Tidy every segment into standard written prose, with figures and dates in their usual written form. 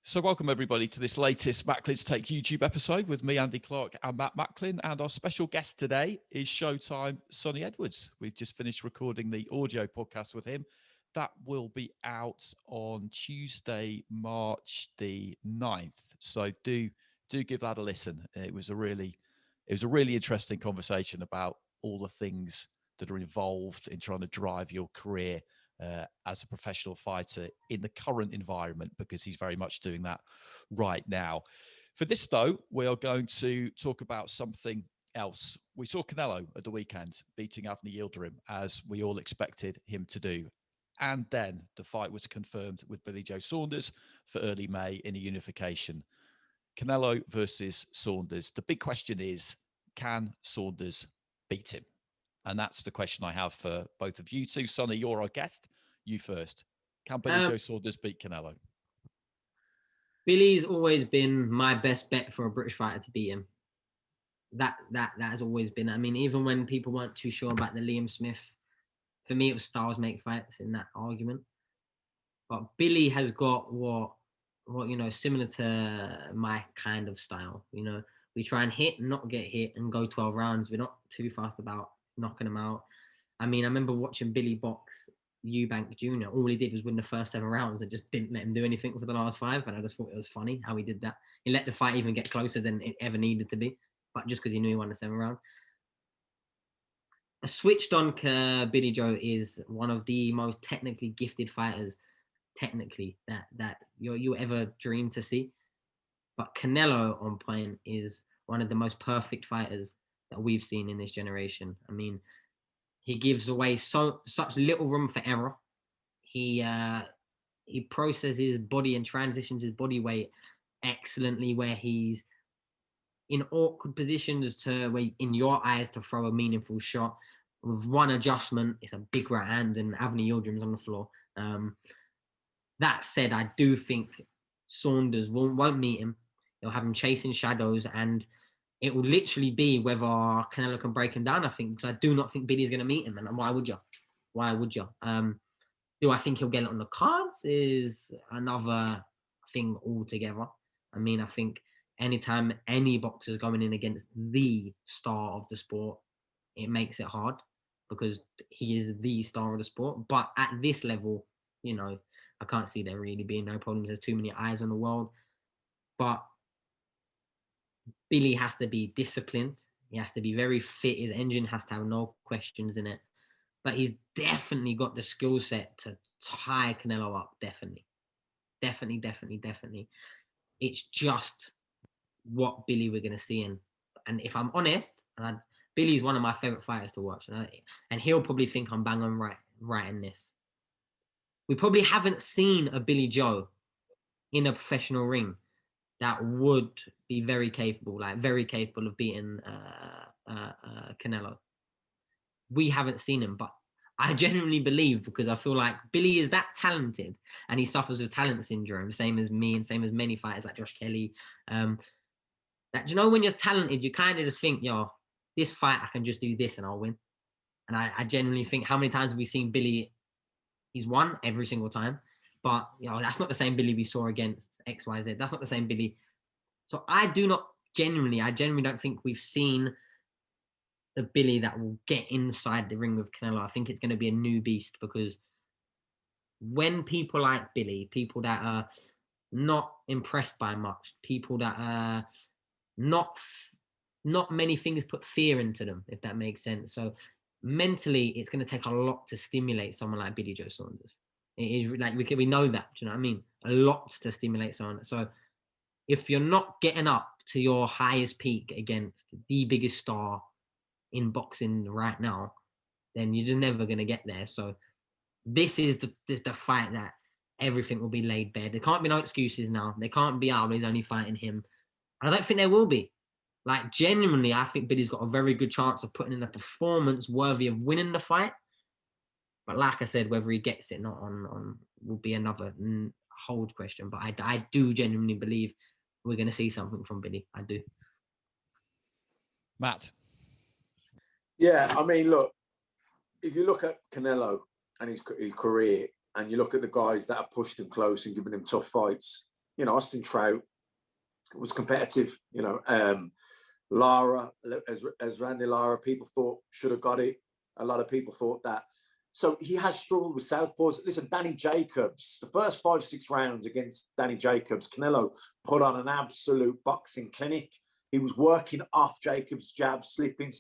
So welcome everybody to this latest Macklin's Take YouTube episode with me, Andy Clark, and Matt Macklin. And our special guest today is Showtime Sonny Edwards. We've just finished recording the audio podcast with him. That will be out on Tuesday, March the 9th. So do give that a listen. It was a really interesting conversation about all the things that are involved in trying to drive your career as a professional fighter in the current environment, because he's very much doing that right now. For this, though, we are going to talk about something else. We saw Canelo at the weekend beating Avni Yildirim, as we all expected him to do. And then the fight was confirmed with Billy Joe Saunders for early May in a unification. Canelo versus Saunders. The big question is, can Saunders beat him? And that's the question I have for both of you two. Sonny, you're our guest. You first. Can Billy Joe Saunders beat Canelo? Billy's always been my best bet for a British fighter to beat him. That has always been. I mean, even when people weren't too sure about the Liam Smith, for me it was styles make fights in that argument. But Billy has got what similar to my kind of style. You know, we try and hit and not get hit and go 12 rounds. We're not too fast about knocking them out. I mean, I remember watching Billy box Eubank Jr. All he did was win the first 7 rounds and just didn't let him do anything for the last 5. And I just thought it was funny how he did that. He let the fight even get closer than it ever needed to be, but just because he knew he won the 7th round. A switched on Billy Joe is one of the most technically gifted fighters, technically, that you ever dream to see. But Canelo on point is one of the most perfect fighters that we've seen in this generation. I mean, he gives away such little room for error. He processes his body and transitions his body weight excellently, where he's in awkward positions to where, in your eyes, to throw a meaningful shot. With one adjustment, it's a big right hand and Avni Yildirim's on the floor. That said, I do think Saunders won't meet him. They'll have him chasing shadows, and it will literally be whether Canelo can break him down, I think, because I do not think Billy's going to meet him. And why would you? Do I think he'll get it on the cards is another thing altogether. I mean, I think anytime any boxer's going in against the star of the sport, it makes it hard because he is the star of the sport. But at this level, you know, I can't see there really being no problems. There's too many eyes on the world. But Billy has to be disciplined. He has to be very fit. His engine has to have no questions in it. But he's definitely got the skill set to tie Canelo up. Definitely. It's just what Billy we're going to see. And if I'm honest, Billy's one of my favorite fighters to watch. And he'll probably think I'm bang on right in this. We probably haven't seen a Billy Joe in a professional ring that would be very capable of beating Canelo. We haven't seen him, but I genuinely believe, because I feel like Billy is that talented and he suffers with talent syndrome, same as me and same as many fighters like Josh Kelly. That, you know, when you're talented, you kind of just think, this fight, I can just do this and I'll win. And I genuinely think, how many times have we seen Billy? He's won every single time. But, that's not the same Billy we saw against XYZ. That's not the same Billy. So I genuinely don't think we've seen the Billy that will get inside the ring with Canelo. I think it's going to be a new beast, because when people like Billy, people that are not impressed by much, people that are not many things put fear into them, if that makes sense. So mentally, it's going to take a lot to stimulate someone like Billy Joe Saunders. It is like we know that. Do you know what I mean? A lot to stimulate someone. So if you're not getting up to your highest peak against the biggest star in boxing right now, then you're just never going to get there. So this is the fight that everything will be laid bare. There can't be no excuses now. There can't be, he's only fighting him. And I don't think there will be. Like, genuinely, I think Billy's got a very good chance of putting in a performance worthy of winning the fight. But like I said, whether he gets it not on will be another hold question. But I do genuinely believe we're going to see something from Billy. I do. Matt? Yeah, I mean, look, if you look at Canelo and his career, and you look at the guys that have pushed him close and given him tough fights, you know, Austin Trout was competitive. You know, Lara, as Randy Lara, people thought should have got it. A lot of people thought that. So he has struggled with southpaws. Listen, Danny Jacobs, the first 5-6 rounds against Danny Jacobs, Canelo put on an absolute boxing clinic. He was working off Jacobs' jab, slipping,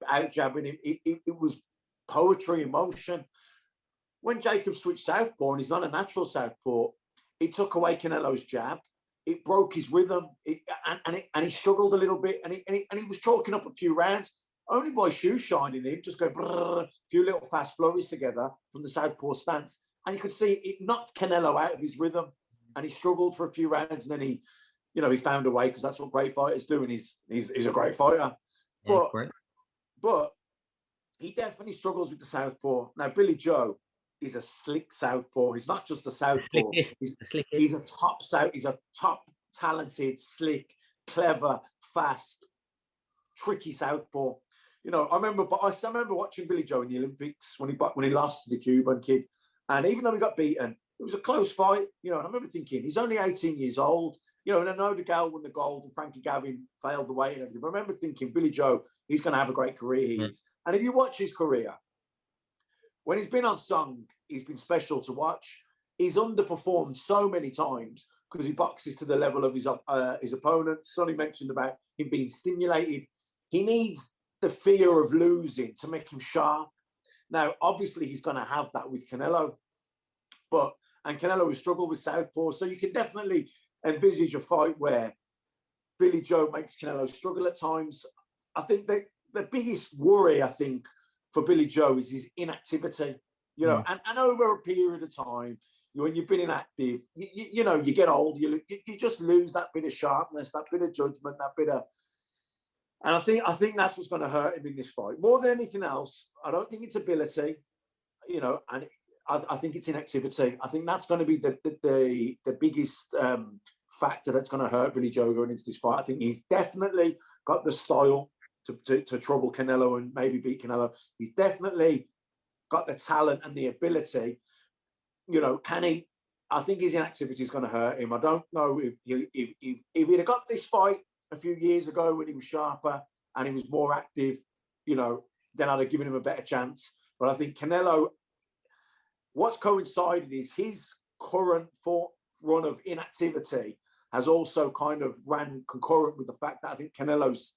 out jabbing him. It was poetry in motion. When Jacobs switched southpaw, and he's not a natural southpaw, it took away Canelo's jab. It broke his rhythm, and he struggled a little bit, and he was chalking up a few rounds. Only by shoe shining him, just going a few little fast flurries together from the southpaw stance. And you could see it knocked Canelo out of his rhythm, and he struggled for a few rounds, and then he found a way, because that's what great fighters do, and he's a great fighter. Yeah, but he definitely struggles with the southpaw. Now, Billy Joe is a slick southpaw. He's not just a southpaw. He's a top talented, slick, clever, fast, tricky southpaw. You know, I remember watching Billy Joe in the Olympics when he lost to the Cuban kid, and even though he got beaten, it was a close fight. You know, and I remember thinking he's only 18 years old. You know, and I know the gal won the gold, and Frankie Gavin failed the weight and everything. But I remember thinking, Billy Joe, he's going to have a great career. He is. And if you watch his career, when he's been on Song, he's been special to watch. He's underperformed so many times because he boxes to the level of his opponent. Sonny mentioned about him being stimulated. He needs the fear of losing to make him sharp. Now, obviously, he's going to have that with Canelo, and Canelo has struggled with southpaw, so you can definitely envisage a fight where Billy Joe makes Canelo struggle at times. I think that the biggest worry, I think, for Billy Joe is his inactivity. You know, and over a period of time, when you've been inactive, you know, you get old, you just lose that bit of sharpness, that bit of judgment, that bit of. And I think that's what's going to hurt him in this fight more than anything else. I don't think it's ability, you know, and I think it's inactivity. I think that's going to be the biggest factor that's going to hurt Billy Joe going into this fight. I think he's definitely got the style to trouble Canelo and maybe beat Canelo. He's definitely got the talent and the ability. You know, can he? I think his inactivity is going to hurt him. I don't know if he'd have got this fight a few years ago when he was sharper and he was more active, you know, then I'd have given him a better chance. But I think Canelo, what's coincided is his current run of inactivity has also kind of ran concurrent with the fact that I think Canelo's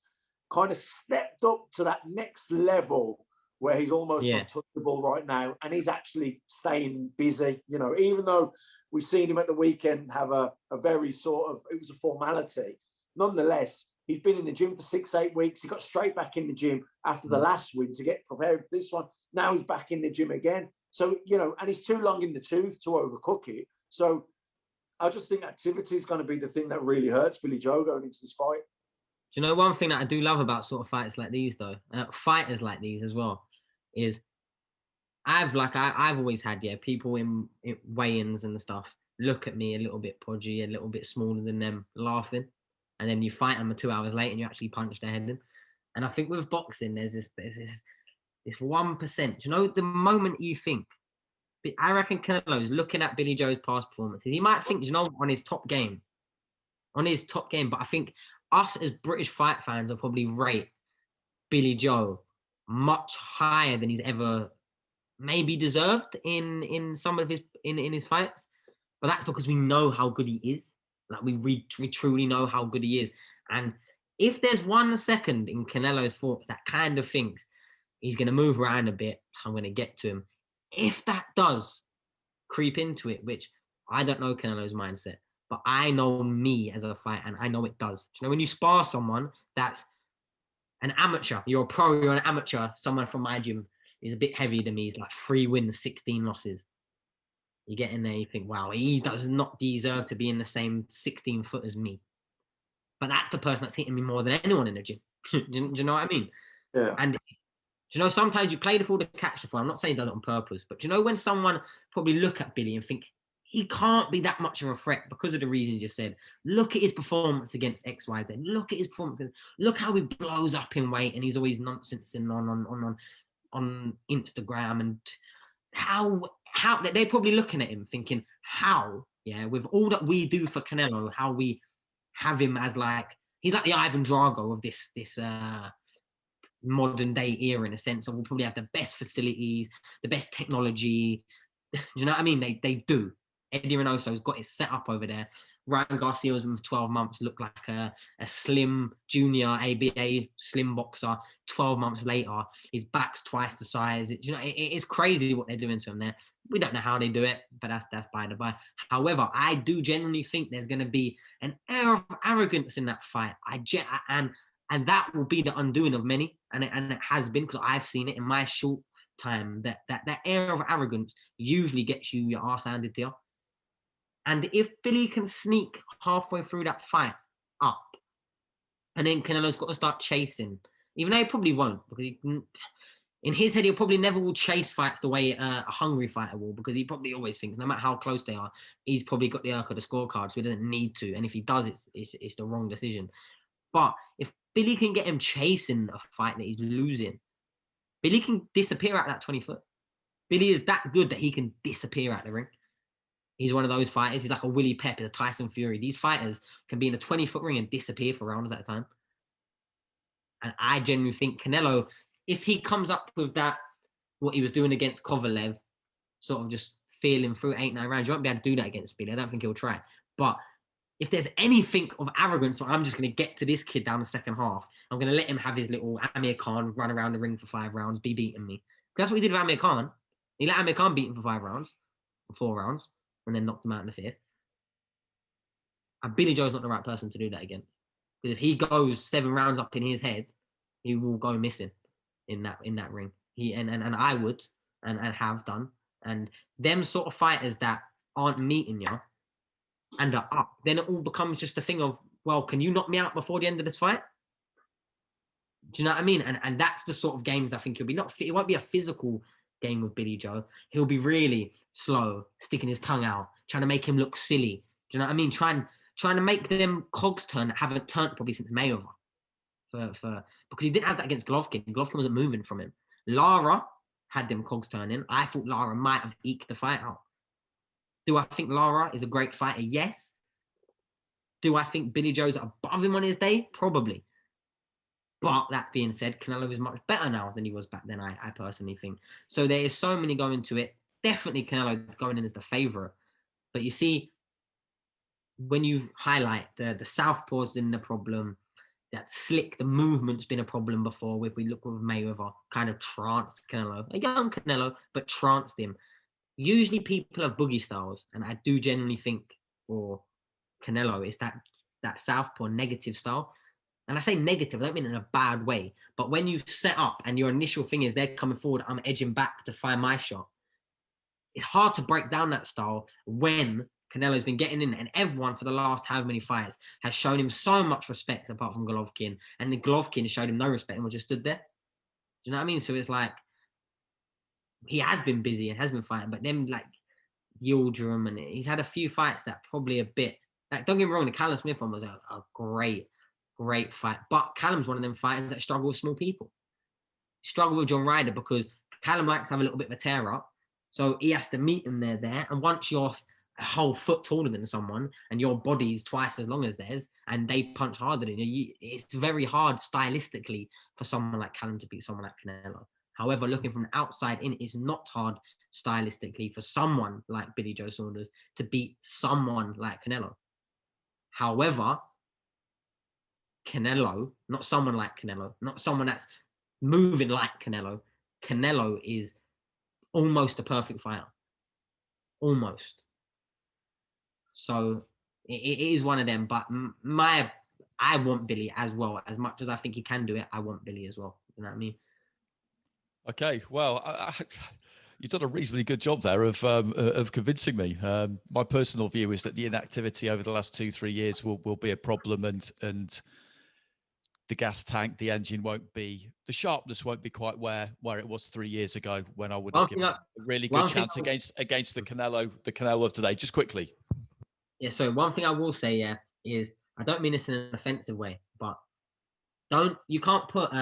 kind of stepped up to that next level where he's almost untouchable right now, and he's actually staying busy. You know, even though we've seen him at the weekend have a very sort of, it was a formality, nonetheless, he's been in the gym for 6-8 weeks. He got straight back in the gym after the last win to get prepared for this one. Now he's back in the gym again. So, you know, and he's too long in the tooth to overcook it. So I just think activity is going to be the thing that really hurts Billy Joe going into this fight. Do you know one thing that I do love about sort of fights like these, though, fighters like these as well, is I've always had people in weigh-ins and stuff look at me a little bit podgy, a little bit smaller than them, laughing, and then you fight them 2 hours later and you actually punch their head in. And I think with boxing, there's this 1%. Do you know, the moment you think, I reckon Canelo's looking at Billy Joe's past performances, he might think, you know, on his top game, but I think us as British fight fans will probably rate Billy Joe much higher than he's ever maybe deserved in some of his in his fights. But that's because we know how good he is. Like we truly know how good he is. And if there's 1 second in Canelo's thoughts that kind of thinks he's going to move around a bit, I'm going to get to him. If that does creep into it, which I don't know Canelo's mindset, but I know me as a fighter, and I know it does. You know, when you spar someone that's an amateur, you're a pro, you're an amateur, someone from my gym is a bit heavier than me, he's like 3 wins, 16 losses. You get in there, you think, wow, he does not deserve to be in the same 16 foot as me. But that's the person that's hitting me more than anyone in the gym. Do you know what I mean? Yeah. And you know, sometimes you play the fool to catch the fool. I'm not saying he does it on purpose, but you know, when someone probably look at Billy and think he can't be that much of a threat because of the reasons you said. Look at his performance against XYZ. Look at his performance. Look how he blows up in weight and he's always nonsensing on Instagram, and how how they're probably looking at him thinking, how, yeah, with all that we do for Canelo, how we have him as like, he's like the Ivan Drago of this modern day era, in a sense. So we'll probably have the best facilities, the best technology. Do you know what I mean? They do. Eddie Reynoso's got it set up over there. Ryan Garcia was in 12 months, looked like a slim junior ABA slim boxer. 12 months later, his back's twice the size. You know, it is crazy what they're doing to him there. We don't know how they do it, but that's by the by. However, I do genuinely think there's going to be an air of arrogance in that fight. And that will be the undoing of many, and it has been, because I've seen it in my short time. That air of arrogance usually gets you your arse handed to you. And if Billy can sneak halfway through that fight up, and then Canelo's got to start chasing, even though he probably won't, because in his head, he'll probably never will chase fights the way a hungry fighter will, because he probably always thinks, no matter how close they are, he's probably got the arc of the scorecard, so he doesn't need to. And if he does, it's the wrong decision. But if Billy can get him chasing a fight that he's losing, Billy can disappear out that 20 foot. Billy is that good that he can disappear out the ring. He's one of those fighters. He's like a Willie Pep, a Tyson Fury. These fighters can be in a 20-foot ring and disappear for rounds at a time. And I genuinely think Canelo, if he comes up with that, what he was doing against Kovalev, sort of just feeling through 8-9 rounds, you won't be able to do that against Billy. I don't think he'll try. But if there's anything of arrogance, or I'm just going to get to this kid down the second half, I'm going to let him have his little Amir Khan run around the ring for 5 rounds, be beating me. That's what he did with Amir Khan. He let Amir Khan beat him for 5 rounds, or 4 rounds, and then knocked him out in the 5th. And Billy Joe's not the right person to do that again. Because if he goes 7 rounds up in his head, he will go missing in that ring. And I would and have done. And them sort of fighters that aren't meeting you and are up, then it all becomes just a thing of, well, can you knock me out before the end of this fight? Do you know what I mean? And that's the sort of games I think he'll be. It won't be a physical game with Billy Joe. He'll be really slow, sticking his tongue out, trying to make him look silly. Do you know what I mean? Trying to make them cogs turn that haven't turned probably since Mayweather. Because he didn't have that against Golovkin. Golovkin wasn't moving from him. Lara had them cogs turning. I thought Lara might have eked the fight out. Do I think Lara is a great fighter? Yes. Do I think Billy Joe's above him on his day? Probably. But that being said, Canelo is much better now than he was back then, I personally think. So there is so many going to it. Definitely Canelo going in as the favourite. But you see, when you highlight the southpaw's been the problem, that slick, the movement's been a problem before. If we look with Mayweather, kind of tranced Canelo, a young Canelo, but tranced him. Usually people have boogie styles, and I do genuinely think for Canelo it's that southpaw negative style. And I say negative, I don't mean in a bad way, but when you set up and your initial thing is they're coming forward, I'm edging back to find my shot. It's hard to break down that style when Canelo's been getting in, and everyone for the last how many fights has shown him so much respect apart from Golovkin, and then Golovkin showed him no respect and was just stood there. Do you know what I mean? So it's like, he has been busy and has been fighting, but then like Yildirim, and he's had a few fights that probably a bit, like, don't get me wrong, the Callum Smith one was a great fight, but Callum's one of them fighters that struggle with small people. Struggle with John Ryder because Callum likes to have a little bit of a tear up, so he has to meet him there. And once you're a whole foot taller than someone and your body's twice as long as theirs and they punch harder than you, it's very hard stylistically for someone like Callum to beat someone like Canelo. However, looking from the outside in, it's not hard stylistically for someone like Billy Joe Saunders to beat someone like Canelo. However, Canelo, not someone like Canelo, not someone that's moving like Canelo. Canelo is almost a perfect fighter. Almost. So it is one of them, but I want Billy as well. As much as I think he can do it, I want Billy as well. You know what I mean? Okay, well, you've done a reasonably good job there of convincing me. My personal view is that the inactivity over the last 2-3 years will be a problem, and the gas tank, the engine the sharpness won't be quite where it was 3 years ago, when I would have given a really good chance against the Canelo of today. Just quickly. Yeah, so one thing I will say, is I don't mean this in an offensive way, but you can't put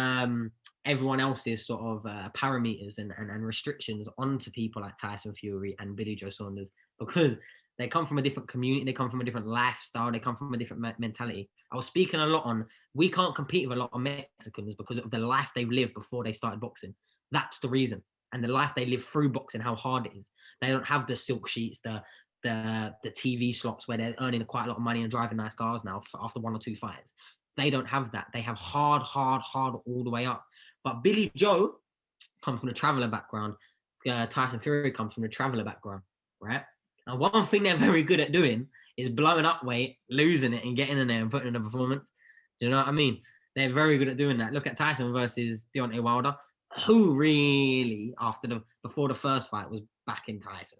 everyone else's sort of parameters and restrictions onto people like Tyson Fury and Billy Joe Saunders, because they come from a different community, they come from a different lifestyle, they come from a different mentality. I was speaking a lot on, we can't compete with a lot of Mexicans because of the life they've lived before they started boxing. That's the reason. And the life they live through boxing, how hard it is. They don't have the silk sheets, the TV slots where they're earning quite a lot of money and driving nice cars now after 1 or 2 fights. They don't have that. They have hard all the way up. But Billy Joe comes from a traveler background. Tyson Fury comes from a traveler background, right? And one thing they're very good at doing is blowing up weight, losing it, and getting in there and putting in a performance. Do you know what I mean? They're very good at doing that. Look at Tyson versus Deontay Wilder. Who really, before the first fight, was backing Tyson?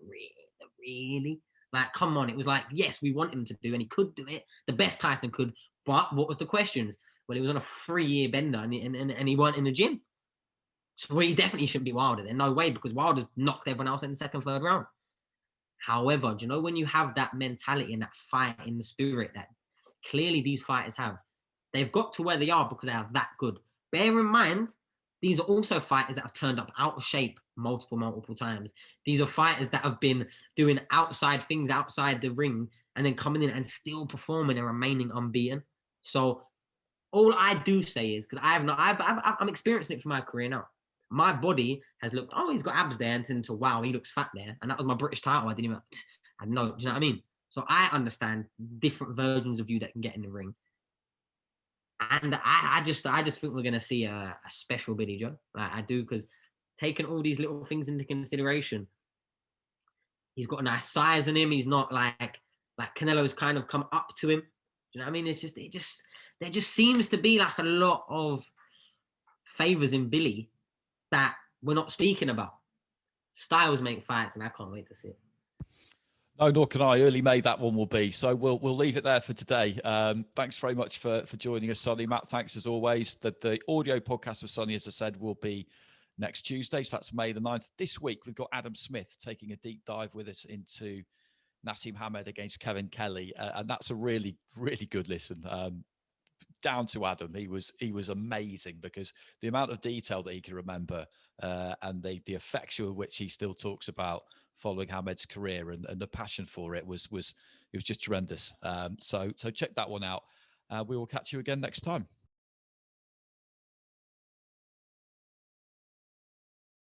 Really? Like, come on. It was like, yes, we want him to do, and he could do it. The best Tyson could. But what was the questions? Well, he was on a 3-year bender, and he weren't in the gym. So he definitely shouldn't be Wilder then. No way, because Wilder's knocked everyone else in the second, third round. However, do you know when you have that mentality and that fight in the spirit that clearly these fighters have, they've got to where they are because they are that good. Bear in mind, these are also fighters that have turned up out of shape multiple times. These are fighters that have been doing outside things outside the ring and then coming in and still performing and remaining unbeaten. So all I do say is, because I'm experiencing it for my career now. My body has looked, oh, he's got abs there, and into, wow, he looks fat there. And that was my British title. I know, do you know what I mean? So I understand different versions of you that can get in the ring. And I just think we're going to see a special Billy Joe. I do, because taking all these little things into consideration, he's got a nice size in him. He's not like Canelo's kind of come up to him. Do you know what I mean? There just seems to be like a lot of favors in Billy that we're not speaking about. Styles make fights, and I can't wait to see it. No, nor can I. Early May, that one will be. So we'll leave it there for today. Thanks very much for joining us, Sonny. Matt, thanks as always. The audio podcast with Sonny, as I said, will be next Tuesday. So that's May the 9th. This week, we've got Adam Smith taking a deep dive with us into Nassim Hamed against Kevin Kelly. And that's a really, really good listen. Down to Adam, he was amazing, because the amount of detail that he can remember and the affection with which he still talks about following Hamed's career and the passion for it was just tremendous. So check that one out. We will catch you again next time.